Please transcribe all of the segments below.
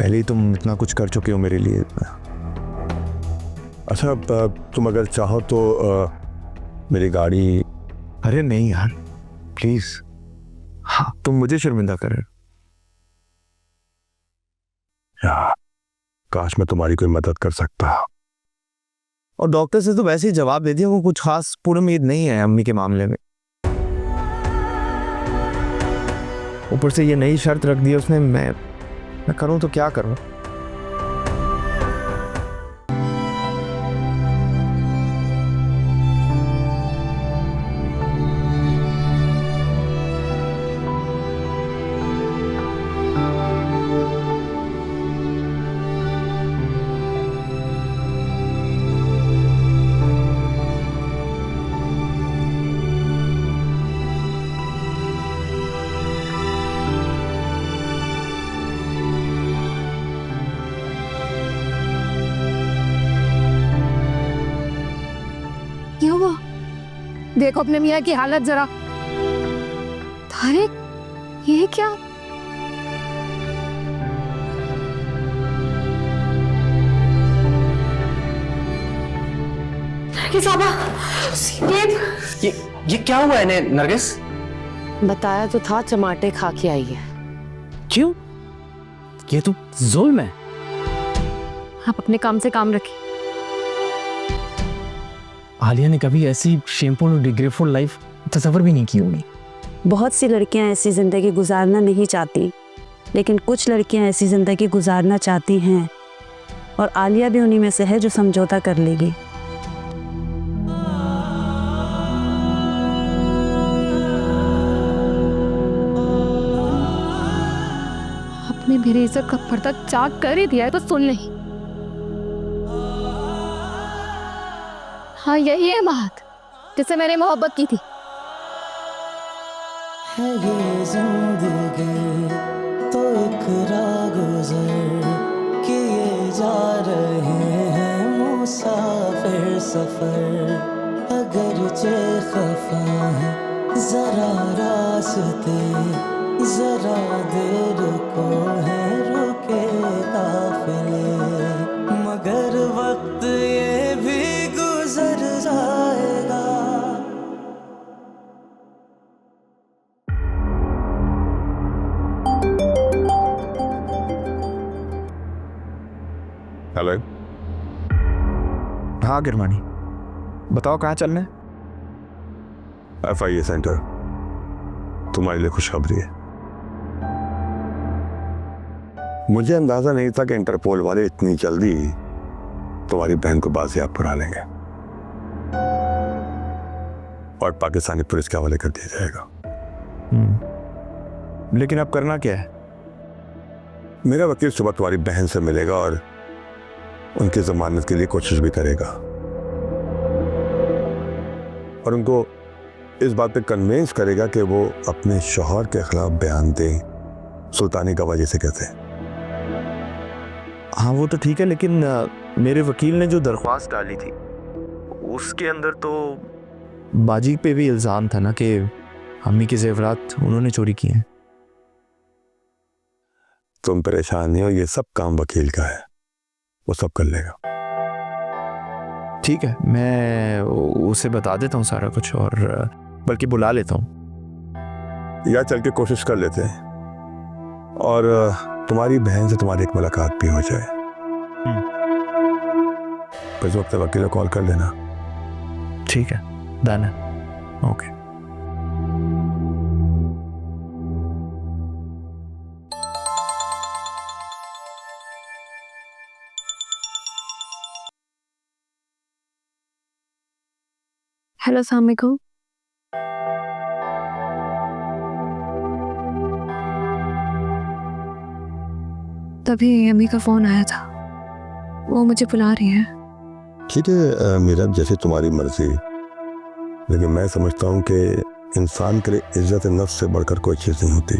पहले ही तुम इतना कुछ कर चुके हो मेरे लिए। अच्छा तुम अगर चाहो तो मेरी गाड़ी। अरे नहीं यार प्लीज, हाँ तुम मुझे शर्मिंदा कर रहे हो। यार काश मैं तुम्हारी कोई मदद कर सकता। और डॉक्टर से तो वैसे ही जवाब दे दिया, वो कुछ खास पूरी उम्मीद नहीं है अम्मी के मामले में। ऊपर से ये नई शर्त रख दी उसने, मैं करूं तो क्या करूं। क्या हुआ? देखो अपने मियाँ की हालत जरा। तारिक, ये क्या? ये क्या हुआ है नरगिस? बताया तो था टमाटे खा के आई है। क्यों? ये तो जुल्म है। आप अपने काम से काम रखिए। आलिया ने कभी ऐसी शेमफुल और डिग्रेडफुल लाइफ तस्वर भी नहीं की होगी। बहुत सी लड़कियां ऐसी जिंदगी गुजारना नहीं चाहती, लेकिन कुछ लड़कियां ऐसी जिंदगी गुजारना चाहती हैं, और आलिया भी उन्हीं में से है जो समझौता कर लेगी। आपने मेरे इज्जत का पर्दा चाक कर ही दिया है तो सुन नहीं। हाँ यही है बात जिससे मैंने मोहब्बत की थी। है ये जिंदगी तो एक रागुज़र किए जा रहे हैं मुसाफिर सफर। अगरचे खफा है जरा रास्ते, जरा देर को है रुके काफिले, मगर वक्त ये भी गुजर जाएगा। हेलो। हाँ गिरवानी, बताओ कहाँ चलना है? FIA centre. तुम्हारे लिए खुशखबरी है। मुझे अंदाजा नहीं था कि इंटरपोल वाले इतनी जल्दी तुम्हारी बहन को बाजियाब करा लेंगे और पाकिस्तानी पुलिस के हवाले कर दिया जाएगा। लेकिन अब करना क्या है? मेरा वकील सुबह तुम्हारी बहन से मिलेगा और उनकी जमानत के लिए कोशिश भी करेगा, और उनको इस बात पे कन्विंस करेगा कि वो अपने शौहर के खिलाफ बयान दें, सुल्तानी गवाह जिसे कहते हैं। हाँ वो तो ठीक है, लेकिन मेरे वकील ने जो दरख्वास्त डाली थी उसके अंदर तो बाजी पे भी इल्ज़ाम था ना कि अम्मी के जेवरात उन्होंने चोरी किए हैं। तुम परेशान नहीं हो, ये सब काम वकील का है, वो सब कर लेगा। ठीक है, मैं उसे बता देता हूँ सारा कुछ, और बल्कि बुला लेता हूँ। या चल के कोशिश कर लेते हैं, और तुम्हारी बहन से तुम्हारी एक मुलाकात भी हो जाए। इस वक्त वकील को कॉल कर देना। ठीक है, डन है। ओके। हेलो अस्सलाम वालेकुम। तभी अम्मी का फोन आया था, वो मुझे बुला रही है। ठीक है मीरा, जैसे तुम्हारी मर्जी, लेकिन मैं समझता हूँ कि इंसान के लिए इज्जत नफ्स से बढ़कर कोई चीज नहीं होती।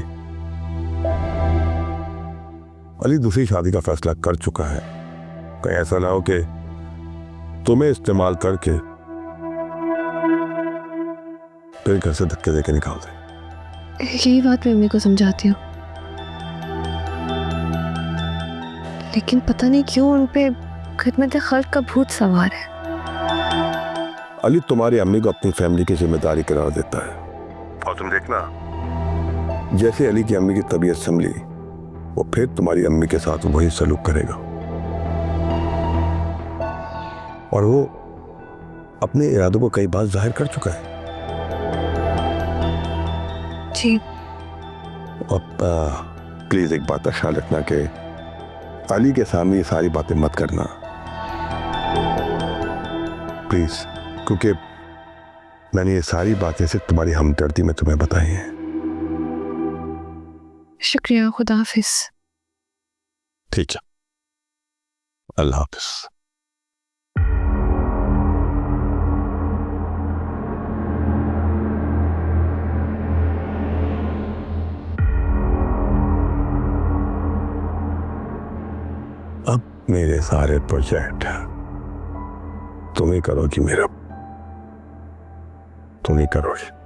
अली दूसरी शादी का फैसला कर चुका है, कहीं ऐसा ना हो कि तुम्हें इस्तेमाल करके फिर घर से धक्के देके निकाल दे। यही बात मैं अम्मी को समझाती हूँ। लेकिन पता नहीं क्यों उन पे खिदमत खल्क का भूत सवार है। अली तुम्हारी अम्मी को अपनी फैमिली की जिम्मेदारी करार देता है, और तुम देखना जैसे अली की अम्मी की तबीयत संभली वो फिर तुम्हारी अम्मी के साथ वही सलूक करेगा, और वो अपने इरादों को कई बार जाहिर कर चुका है। जी। अब प्लीज एक बात का ख्याल रखना कि अली के सामने ये सारी बातें मत करना प्लीज, क्योंकि मैंने ये सारी बातें सिर्फ तुम्हारी हमदर्दी में तुम्हें बताई हैं। शुक्रिया, खुदा हाफिज। ठीक है, अल्लाह हाफिज। अब मेरे सारे प्रोजेक्ट तुम ही करोगी, मेरा तुम ही करोगी।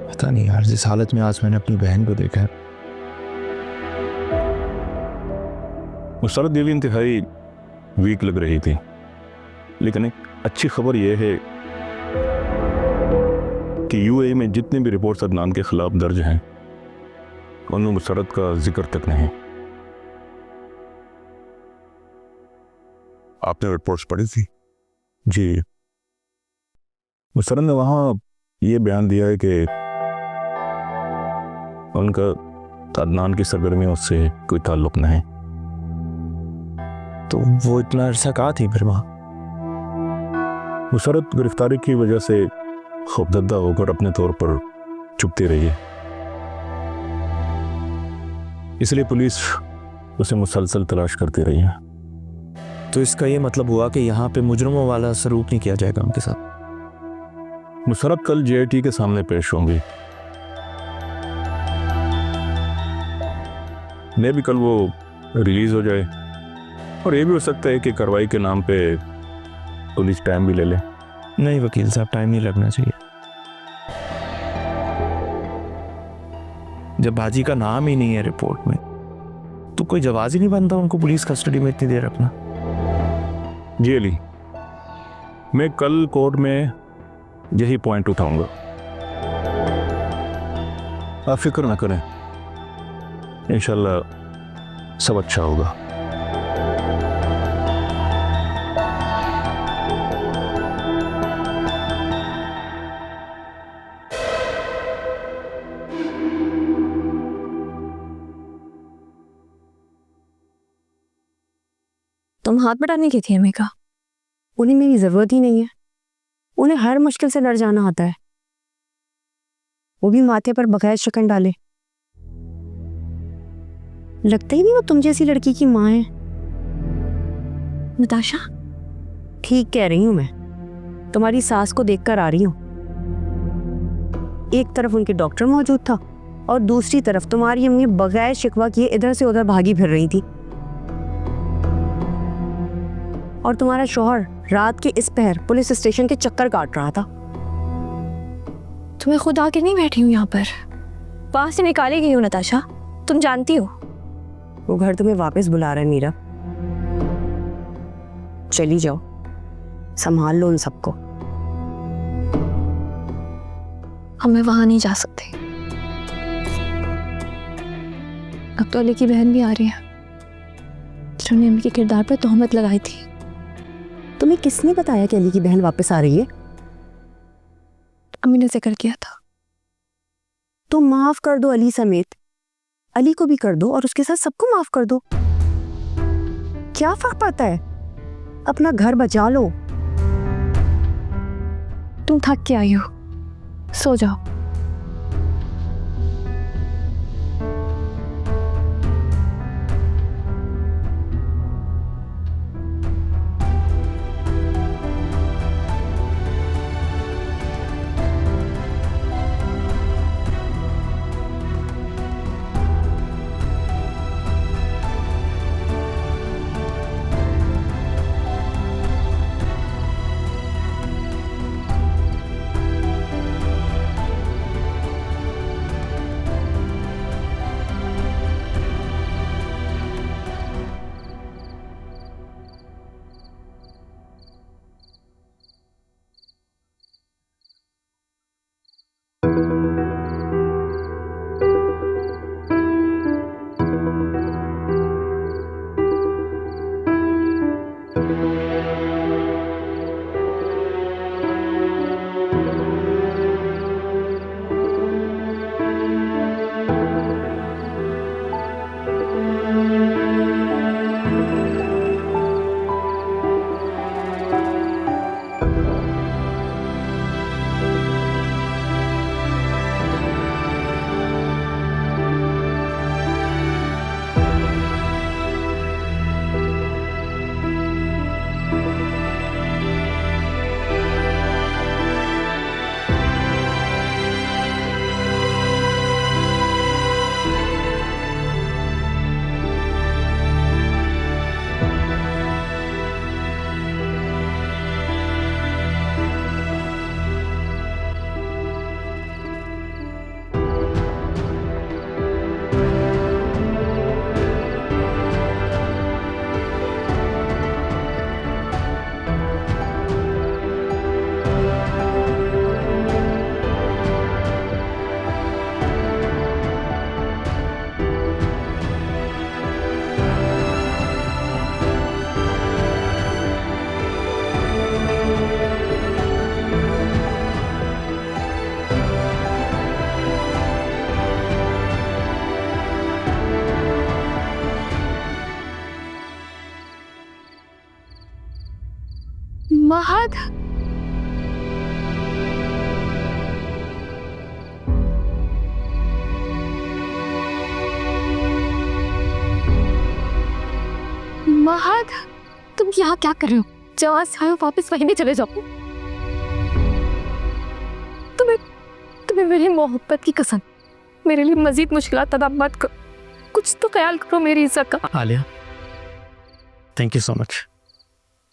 पता नहीं यार, जिस हालत में आज मैंने अपनी बहन को देखा है। मुसरत देवी इंतहाई वीक लग रही थी, लेकिन एक अच्छी खबर यह है कि यूएई में जितने भी रिपोर्ट्स अदनान के खिलाफ दर्ज हैं उनमें मुसरत का जिक्र तक नहीं। आपने रिपोर्ट्स पढ़ी थी? जी, मुसरत ने वहाँ ये बयान दिया है कि उनका अदनान की सरगर्मियों से कोई ताल्लुक नहीं। तो वो इतना अरसा कहाँ थी फिर वहाँ? मुसरत गिरफ्तारी की वजह से खौफजदा होकर अपने तौर पर चुपती रही है, इसलिए पुलिस उसे मुसलसल तलाश करती रही है। तो इसका ये मतलब हुआ कि यहाँ पे मुजरमों वाला सलूक नहीं किया जाएगा उनके साथ। मुसरत कल जेआईटी के सामने पेश होंगी, ने भी कल वो रिलीज हो जाए, और ये भी हो सकता है कि कार्रवाई के नाम पे पुलिस टाइम भी ले ले। नहीं वकील साहब, टाइम नहीं लगना चाहिए। जब बाजी का नाम ही नहीं है रिपोर्ट में, तो कोई जवाब ही नहीं बनता उनको पुलिस कस्टडी में इतनी देर रखना। जी अली, मैं कल कोर्ट में यही पॉइंट उठाऊंगा, आप फिक्र ना करें, इंशाल्लाह सब अच्छा होगा। तुम हाथ बढ़ाने की थी अम्मी का? उन्हें मेरी जरूरत ही नहीं है, उन्हें हर मुश्किल से लड़ जाना आता है, वो भी माथे पर बगैर शकन डाले। लगता ही नहीं वो तुम जैसी लड़की की माँ है। नताशा, ठीक कह रही हूं मैं, तुम्हारी सास को देखकर आ रही हूं। एक तरफ उनके डॉक्टर मौजूद था और दूसरी तरफ तुम्हारी अम्मी बगैर शिकवा किए इधर से उधर भागी फिर रही थी, और तुम्हारा शौहर रात के इस पहर पुलिस स्टेशन के चक्कर काट रहा था। तुम्हें खुद आके नहीं बैठी हूँ यहाँ पर, वहां से निकाली गई हूँ नताशा, तुम जानती हो। वो घर तुम्हें वापस बुला रहा है मीरा, चली जाओ, संभाल लो उन सबको। हम वहां नहीं जा सकते, अब तो अली की बहन भी आ रही है, जिन्होंने अम्मी के किरदार पर तोहमत लगाई थी। तुम्हें किसने बताया कि अली की बहन वापस आ रही है? अम्मी ने जिक्र किया था। तो माफ कर दो अली समेत, अली को भी कर दो और उसके साथ सबको माफ कर दो। क्या फर्क पड़ता है, अपना घर बचा लो। तुम थक के आई हो, सो जाओ। महद, महद, तुम यहाँ क्या कर रहे हो? जहाँ से आए हो वापस वहीं भी चले जाओ। तुम्हें मेरी मोहब्बत की कसम, मेरे लिए मजीद मुश्किलात पैदा मत करो। कुछ तो ख्याल करो मेरी इज्जत का। Alia, thank you so much.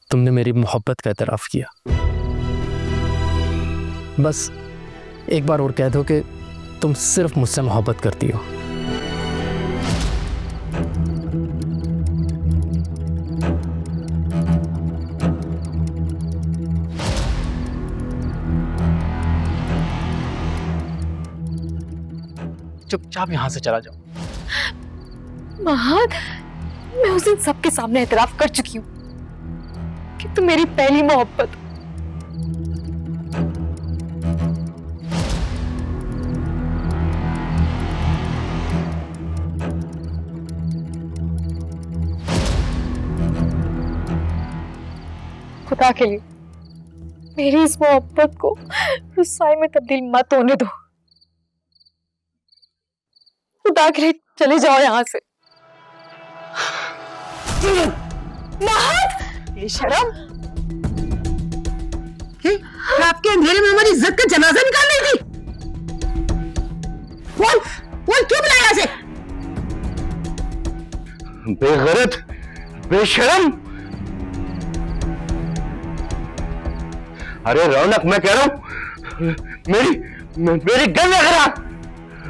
तुमने मेरी मोहब्बत का एतराफ़ किया। बस एक बार और कह दो कि तुम सिर्फ मुझसे मोहब्बत करती हो। चुपचाप यहां से चला जाओ। महद, मैं उस दिन सबके सामने एतराफ कर चुकी हूँ कि तुम मेरी पहली मोहब्बत। खुदा के लिए मेरी इस मोहब्बत को रुस्वाई में तब्दील मत होने दो। खुदा के लिए चले जाओ यहाँ से। महद, ये शर्म। आपके अंधेरे में हमारी इज्जत का जनाजा निकाल रही थी। बोल बोल, क्यों बुलाया यहाँ से? बेगैरत, बेशरम। अरे रौनक, मैं कह रहा हूं मेरी गन वगैरह,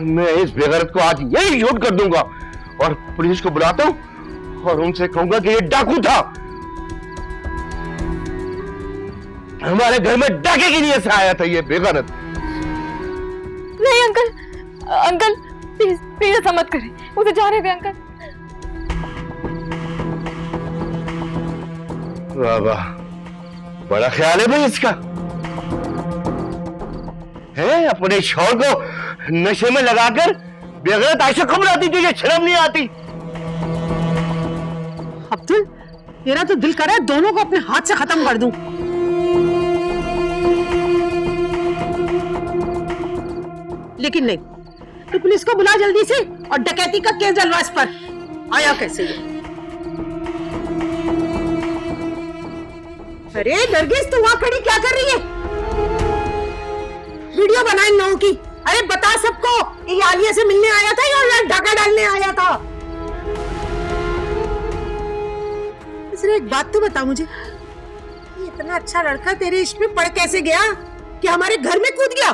मैं इस बेगैरत को आज यही शूट कर दूंगा और पुलिस को बुलाता हूं और उनसे कहूंगा कि ये डाकू था। हमारे घर में डाके की नीयत से आया था ये बेगैरत। नहीं अंकल, अंकल प्लीज ऐसा मत करें, उसे जाने दें अंकल। वाह वाह, बड़ा ख्याल है भाई इसका। है अपने शौहर को नशे में लगाकर बेगैरत आयशा खबर आती थी, ये शर्म नहीं आती। अब्दुल, मेरा तो दिल कर रहा है दोनों को अपने हाथ से खत्म कर दूं। लेकिन नहीं, तो पुलिस को बुला जल्दी से और डकैती का केस डलवा इस पर। आया कैसे ये? अरे नरगिस, तू वहां खड़ी क्या कर रही है? वीडियो बना इन लोगों की। अरे बता सबको, ये आलिया से मिलने आया था या यहाँ डाका डालने आया था? सिर्फ एक बात तो बता मुझे, ये इतना अच्छा लड़का तेरे इश्क में पड़ कैसे गया कि हमारे घर में कूद गया?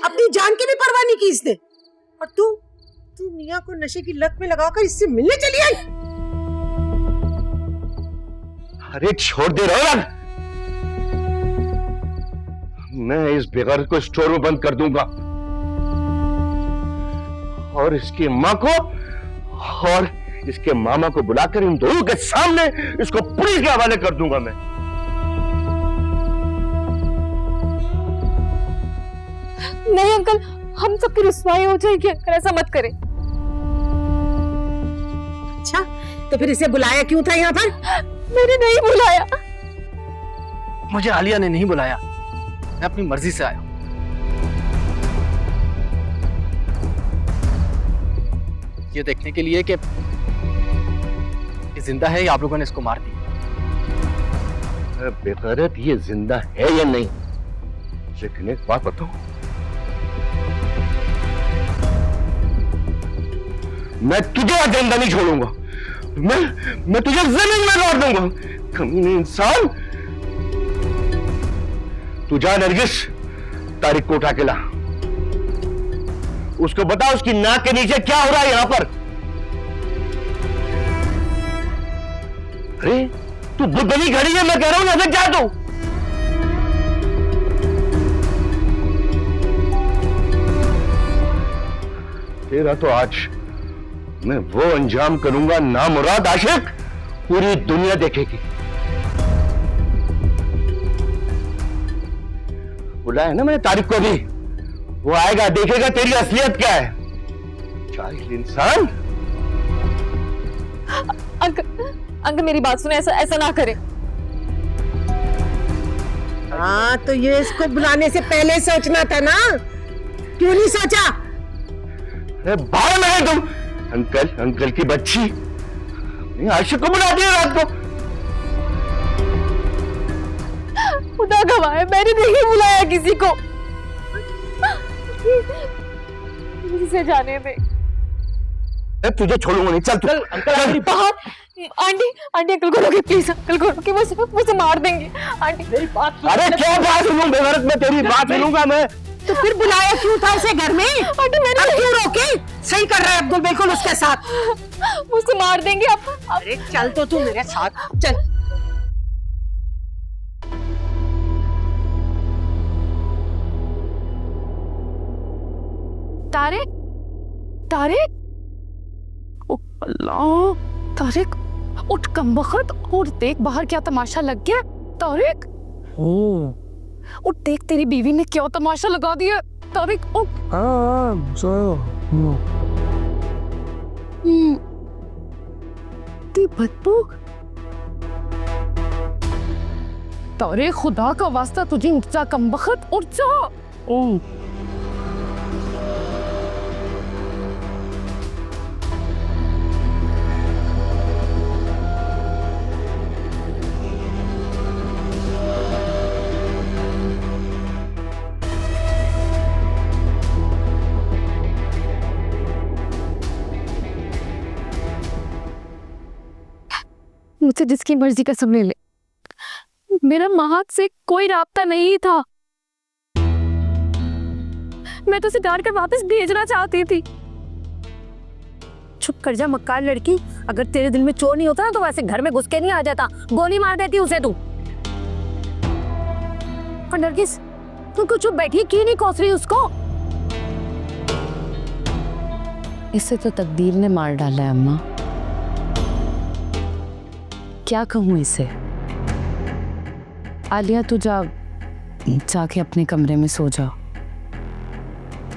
अपनी जान की भी परवाह नहीं की इसने, और तू मियां को नशे की लत में लगाकर इससे मिलने चली आई। अरे छोड़ दे रौनक, मैं इस बेगैरत को स्टोर में बंद कर दूंगा और इसकी मां को और इसके मामा को बुलाकर इन दोनों के सामने इसको पुलिस के हवाले कर दूंगा मैं। नहीं अंकल, हम सबकी रुस्वाई हो जाएगी अंकल, ऐसा मत करें। अच्छा, तो फिर इसे बुलाया क्यों था यहाँ पर? मैंने नहीं बुलाया। मुझे आलिया ने नहीं बुलाया, मैं अपनी मर्जी से आया हूं। ये देखने के लिए कि ये जिंदा है या आप लोगों ने इसको मार दिया। बेगैरत, ये जिंदा है या नहीं, लेकिन एक बात बताऊं, मैं तुझे जिंदा नहीं छोड़ूंगा। मैं तुझे जमीन में गाड़ दूंगा। कमीने इंसान, तू जा नरगिस, तारिक को उठा के ला। उसको बता उसकी नाक के नीचे क्या हो रहा है यहां पर। अरे तू बुद्धनी खड़ी है, मैं कह रहा हूं नजर जा तू। तेरा तो आज मैं वो अंजाम करूंगा नामुराद आशिक पूरी दुनिया देखेगी। बुलाया ना मैंने तारिक को भी, वो आएगा, देखेगा तेरी असलियत क्या है। जाहिल इंसान। अंकल मेरी बात सुने, ऐसा ऐसा ना करें। हाँ तो ये इसको बुलाने से पहले सोचना था ना, क्यों नहीं सोचा? बाहर में है तुम। अंकल, अंकल की बच्ची आशिक को बुला दिया रात को। खुदा गवाह है, मैंने नहीं बुलाया किसी को। इसे जाने दे। तुझे छोड़ूंगा नहीं, चल तू। अंकल बाहर आंटी, आंटी अंकल को रोके प्लीज, अंकल को रोके, मुझे मार देंगे आंटी। मेरी बात। अरे क्या बात सुनूं बेगरत, मैं तेरी बात सुनूंगा मैं। तो फिर बुलाया क्यों था उसे घर में? आंटी मैंने अब क्यों रोके? सही कर रहा है अब्दुल बिल्कुल उसके साथ। मुझे मार देंगे आप। अरे चल तो तू मेरे साथ चल। तारिक, तारिक, ओ अल्लाह, तारिक उठ कमबख्त और देख बाहर क्या तमाशा लग गया। तारिक उठ देख, तेरी बीवी ने क्या तमाशा लगा दिया। तारिक उठ। ती बदबू। तारिक खुदा का वास्ता तुझे उठ जा कमबख्त, उठ जा। मुझसे जिसकी मर्जी का समझ ले, मेरा महक से कोई राब्ता नहीं था। मैं तो उसे डाल कर वापस भेजना चाहती थी। चुप कर जा मक्कार लड़की, अगर तेरे दिल में चोर नहीं होता ना तो वैसे घर में घुस के नहीं आ जाता, गोली मार देती उसे तू। और नरगिस तू क्यों चुप बैठी, क्यों नहीं कोस रही उसको? इसे तो तकदीर ने मार डाला है अम्मा, क्या कहूँ इसे। आलिया तू जाके अपने कमरे में सो जा,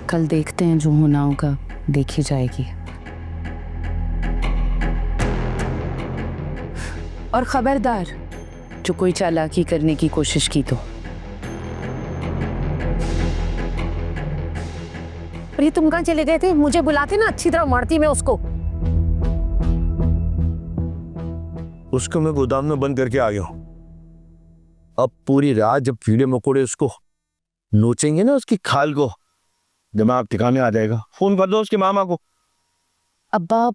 कल देखते हैं, जो होना होगा देखी जाएगी। और खबरदार जो कोई चालाकी करने की कोशिश की तो। और ये तुम कहाँ चले गए थे? मुझे बुलाते ना, अच्छी तरह मारती मैं उसको। उसको मैं गोदाम में बंद करके आ गया हूँ। अब पूरी रात जब कीड़े मकोड़े उसको नोचेंगे ना, उसकी खाल को, दिमाग ठिकाने आ जाएगा। फोन कर दो उसके मामा को। अब्बा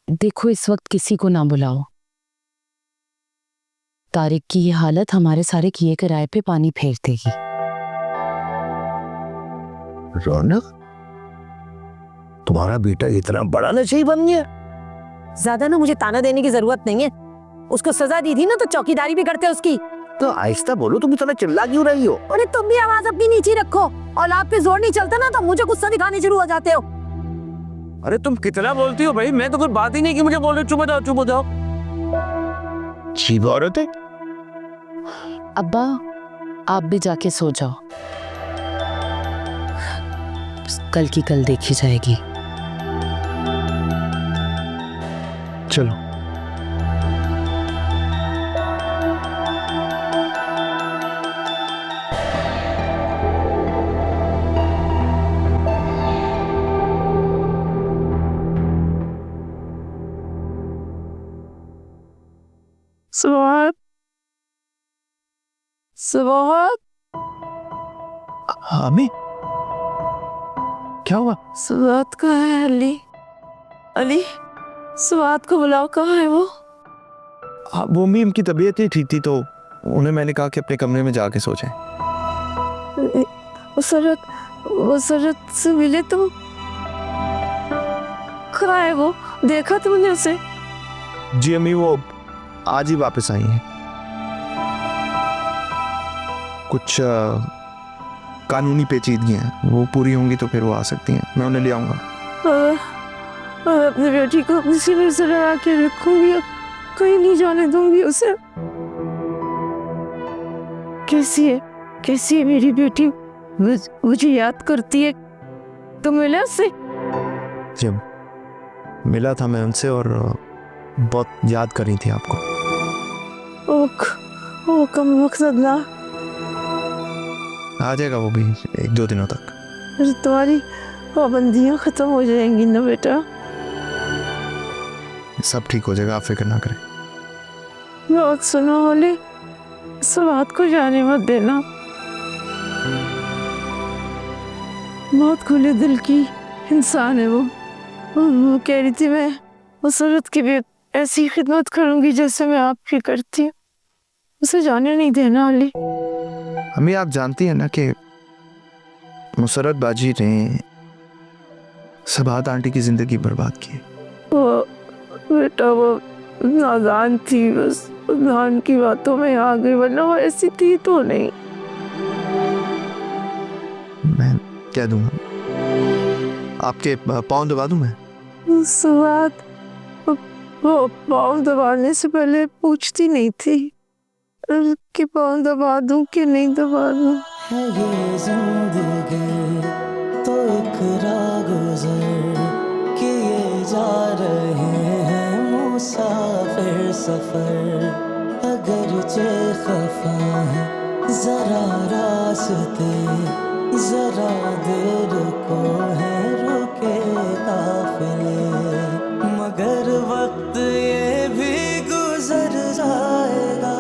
देखो, इस वक्त किसी को ना बुलाओ। तारिक की ये हालत हमारे सारे किए किराए पे पानी फेर देगी। रौनक, तुम्हारा बेटा इतना बड़ा नशेड़ी बन गया। ज्यादा ना मुझे ताना देने की जरूरत नहीं है। उसको सजा दी थी ना तो चौकीदारी भी करते उसकी। तो आहिस्ता बोलो, तुम इतना चिल्ला क्यों रही हो? अरे तुम भी आवाज अपनी नीचे रखो। औलाद पे जोर नहीं चलता ना तो मुझे गुस्सा दिखाने शुरू हो जाते हो। अरे तुम कितना बोलती हो भाई, मैं तो कोई बात ही नहीं की मुझे बोल रहे। चुप हो जाओ, चुप हो जाओ। चीप औरत है। अब्बा आप भी जाके सो जाओ, कल की कल देखी जाएगी। चलो। सुबह हमें क्या हुआ? सुवाद कहाँ है? अली, अली सुवाद को बुलाओ, कहाँ है वो? वो मीम की तबीयत नहीं ठीक थी तो उन्हें मैंने कहा कि अपने कमरे में जाके सो जाएं। वो सरत से मिले तो कहाँ है वो? देखा तुमने उसे? जी अम्मी, वो आज ही वापस आई हैं। कुछ कानूनी पेचीदगियां हैं, वो पूरी होंगी तो फिर वो आ सकती हैं। मैं उन्हें ले आऊंगा। मैं अपनी बेटी को अपनी सीने से लगा के रखूंगी, कहीं नहीं जाने दूंगी उसे। कैसी है मेरी बेटी? मुझे याद करती है। तुम मिले उससे? जब मिला था मैं उनसे और बहुत याद कर रही थी आपको। ओ कम मकसद ना, आ जाएगा वो भी 1-2 दिनों तक। फिर तुम्हारी पाबंदियां खत्म हो जाएंगी ना बेटा। सब ठीक हो जाएगा, आप फिक्र ना करें। बात सुनो ओली, इस बात को जाने मत देना। बहुत खुले दिल की इंसान है वो कह रही थी मैं मुसरत की भी ऐसी खिदमत करूंगी जैसे मैं आपकी करती हूँ। उसे जाने नहीं देना अली। अम्मी आप जानती हैं ना कि मुसरत बाजी ने सबात आंटी की जिंदगी बर्बाद की। वो बेटा वो नादान थी, बस नान की बातों में आ गई, वरना वो ऐसी थी तो नहीं। मैं कह दूंगा, आपके पाँव दबा दूं मैं? उस बात वो पाँव दबाने से पहले पूछती नहीं थी कि पाँव दबा दूं कि नहीं दबा दूं। है ये जिंदगी तो एक राह गुजर किए जा रहे हैं मुसाफिर सफर। अगरचे खफा है जरा रास्ते, जरा देर को है रुके काफिले, मगर वक्त ये भी गुजर जाएगा।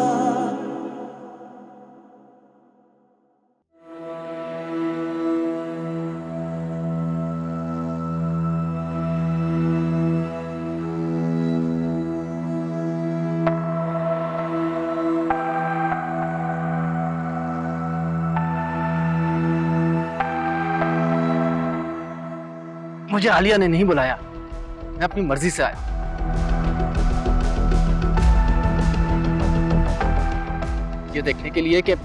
मुझे आलिया ने नहीं बुलाया, मैं अपनी मर्जी से आया। ये देखने के लिए कि ये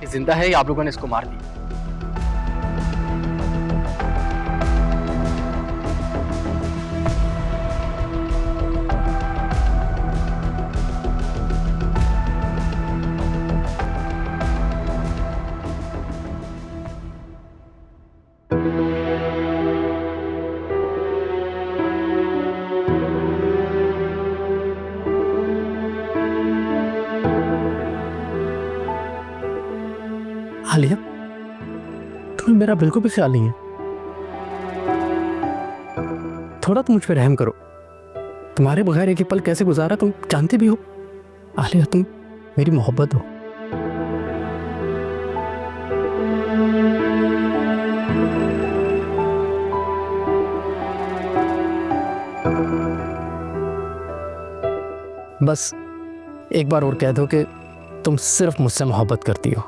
जिंदा है या आप लोगों ने इसको मार दिया। आलिया, तुम्हें मेरा बिल्कुल भी ख्याल नहीं है। थोड़ा तो मुझ पे रहम करो। तुम्हारे बगैर एक पल कैसे गुजारा तुम जानते भी हो। आलिया, तुम मेरी मोहब्बत हो। बस एक बार और कह दो कि तुम सिर्फ मुझसे मोहब्बत करती हो।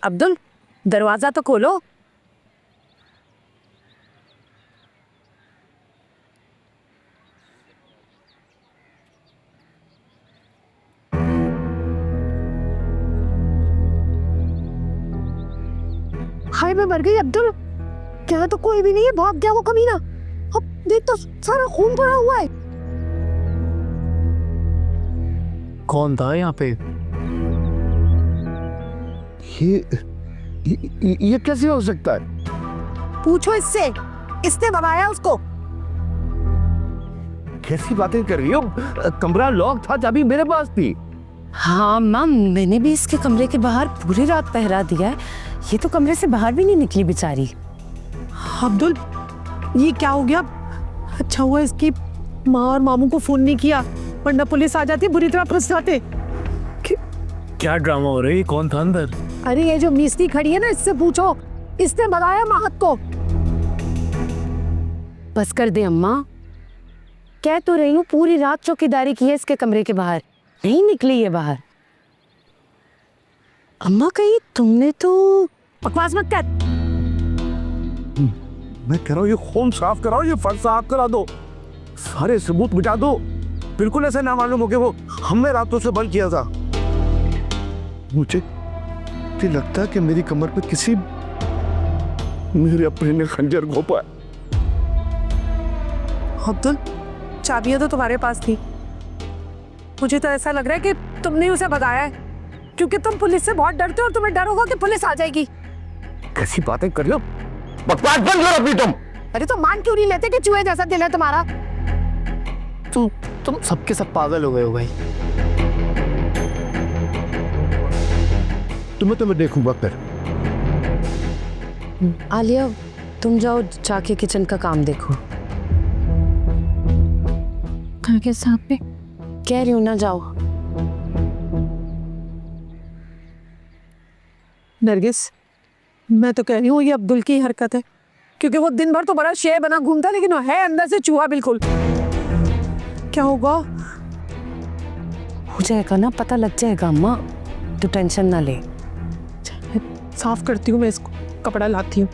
अब्दुल, दरवाजा तो खोलो। हाय मैं मर गई अब्दुल। क्या तो कोई भी नहीं है, भाग गया वो कमीना। अब देख तो सारा खून पड़ा हुआ है। कौन था यहाँ पे? ये कैसे हो सकता है? पूछो इससे, इसने बनाया उसको। कैसी बातें कर रही हो? कमरा लॉक था, चाबी मेरे पास थी। हाँ माँ, मैंने भी इसके कमरे के बाहर पूरी रात पहरा दिया है। ये तो कमरे से बाहर भी नहीं निकली बेचारी। अब्दुल, ये क्या हो गया? अच्छा हुआ इसकी माँ और मामू को फोन नहीं किया, वरना पुलिस आ जाती, बुरी तरह फंस जाते। क्या ड्रामा हो रही है? कौन था अंदर? अरे ये जो मिस्त्री खड़ी है ना, इससे पूछो, इसने बनाया महक को। बस कर दे अम्मा, कह तो रही हूँ पूरी रात चौकीदारी की है इसके कमरे के बाहर, नहीं निकली है बाहर। अम्मा कहीं तुमने तो बकवास मत कर। मैं कह रहा हूँ ये खून साफ कराओ, ये फर्ज साफ करा दो, सारे सबूत मिटा दो। बिल्कुल ऐसा ना मालूम हो कि वो हमने रातों से बंद किया था। मुझे ये लगता है कि मेरी कमर पे किसी मेरे अपने ने खंजर घोंपा है। अब्दुल, चाबियां तो तुम्हारे पास थी। मुझे तो ऐसा लग रहा है कि तुमने उसे भगाया है, क्योंकि तुम पुलिस से बहुत डरते हो और तुम्हें डर होगा कि पुलिस आ जाएगी। कैसी बातें कर रहे हो? बकवास बंद करो अपनी तुम। अरे तो मान क्यों नहीं लेते कि चूहे जैसा दिल है तुम्हारा? तुम सबके सब पागल हो गए हो भाई। तुम्हें तो मैं देखूंगा फिर। आलिया, तुम जाओ जाके किचन का काम देखो। घर के सामने कह रही हूँ ना, जाओ। नरगिस, मैं तो कह रही हूँ ये अब्दुल की हरकत है, क्योंकि वो दिन भर तो बड़ा शेर बना घूमता, लेकिन वो है अंदर से चूहा बिल्कुल। क्या होगा? हो जाएगा ना, पता लग जाएगा अम्मा, तो टेंशन ना ले। साफ करती हूँ मैं इसको, कपड़ा लाती हूँ।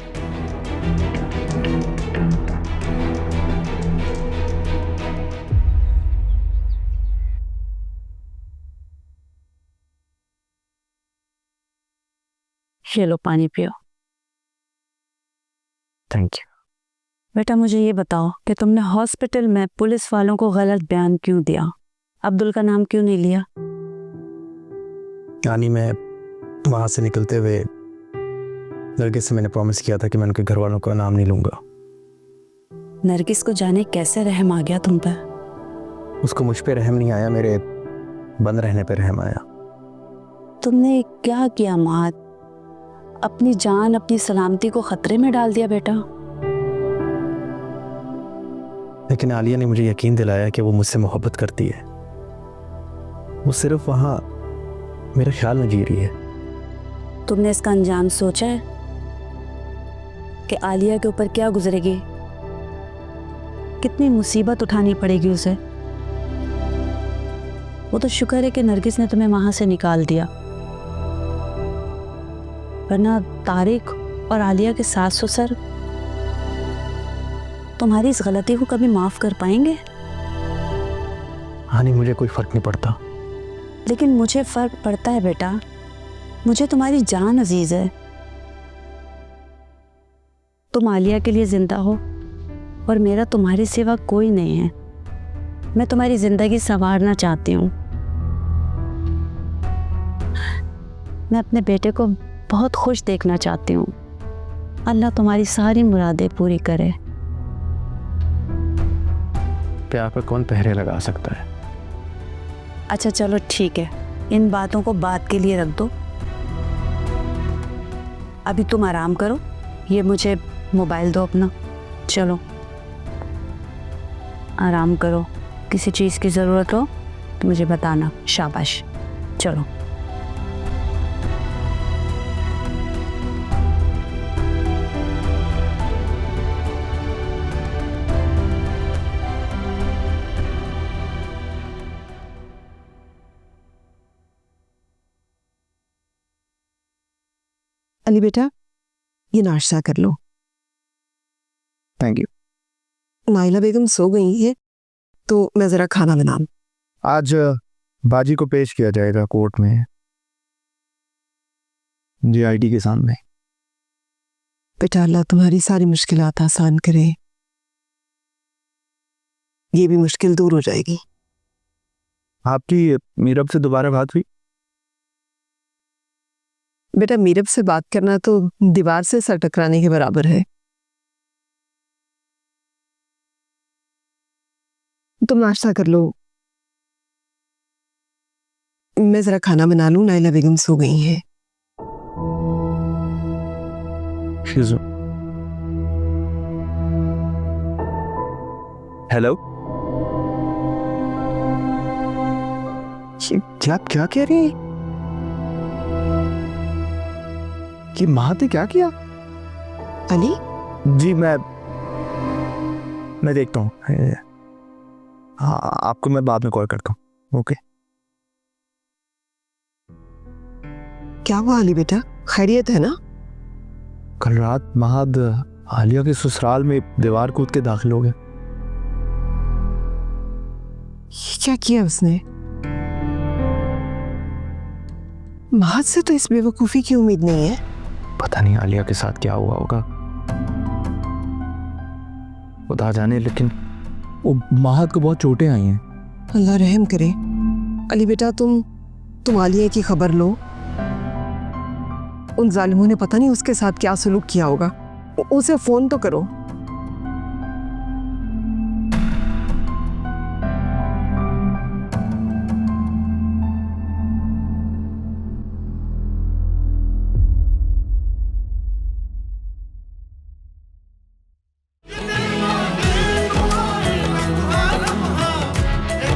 ये लो पानी पियो। Thank you. बेटा मुझे ये बताओ कि तुमने हॉस्पिटल में पुलिस वालों को गलत बयान क्यों दिया? अब्दुल का नाम क्यों नहीं लिया? यानी मैं वहाँ से निकलते हुए नरगिस से मैंने प्रॉमिस किया था कि मैं उनके घर वालों का नाम नहीं लूँगा। नरगिस को जाने कैसे रहम आ गया तुम पर? उसको मुझ पे रहम नहीं आया, मेरे बंद रहने पे रहम आया। तुमने क्या किया मात? अपनी जान, अपनी सलामती को खतरे में डाल दिया बेटा। लेकिन आलिया ने मुझे यकीन दिलाया कि वो मुझसे मोहब्बत करती है। वो सिर्फ वहाँ मेरे ख्याल में जी रही है। तुमने इसका अंजाम सोचा है कि आलिया के ऊपर क्या गुजरेगी? कितनी मुसीबत उठानी पड़ेगी उसे। वो तो शुक्र है कि नरगिस ने तुम्हें वहां से निकाल दिया, वरना तारिक और आलिया के सास ससुर तुम्हारी इस गलती को कभी माफ कर पाएंगे? हाँ नहीं, मुझे कोई फर्क नहीं पड़ता। लेकिन मुझे फर्क पड़ता है बेटा। मुझे तुम्हारी जान अजीज है। तुम आलिया के लिए जिंदा हो और मेरा तुम्हारे सिवा कोई नहीं है। मैं तुम्हारी जिंदगी संवारना चाहती हूँ। मैं अपने बेटे को बहुत खुश देखना चाहती हूँ। अल्लाह तुम्हारी सारी मुरादें पूरी करे। प्यार पर कौन पहरे लगा सकता है? अच्छा चलो ठीक है, इन बातों को बात के लिए रख दो। अभी तुम आराम करो, ये मुझे मोबाइल दो अपना। चलो आराम करो, किसी चीज़ की ज़रूरत हो तो मुझे बताना। शाबाश, चलो। अली बेटा, ये नाश्ता कर लो। Thank you. नाइला बेगम सो गई है तो मैं जरा खाना बनाऊं। आज बाजी को पेश किया जाएगा कोर्ट में, जीआईडी के सामने। बेटा अल्लाह तुम्हारी सारी मुश्किलात आसान करे, ये भी मुश्किल दूर हो जाएगी। आपकी मीरब से दोबारा बात हुई? बेटा मीरब से बात करना तो दीवार से सर टकराने के बराबर है। तुम नाश्ता कर लो, मैं जरा खाना बना लूं। नाइला बेगम सो गई हैं। हेलो, क्या क्या कह रही है? कि महाते क्या किया? अली जी मैं देखता हूँ। हाँ, आपको मैं बाद में कॉल करता हूँ। ओके। क्या हुआ अली बेटा, खैरियत है ना? कल रात महद आलिया के ससुराल में दीवार कूद के दाखिल हो गया। ये क्या किया उसने? महज से तो इस बेवकूफी की उम्मीद नहीं है। पता नहीं आलिया के साथ क्या हुआ होगा, खुदा जाने, लेकिन वो महक को बहुत चोटें आई हैं। अल्लाह रहम करे। अली बेटा, तुम आलिया की खबर लो। उन जालिमों ने पता नहीं उसके साथ क्या सलूक किया होगा। उसे फोन तो करो।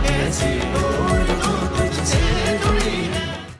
ऐसी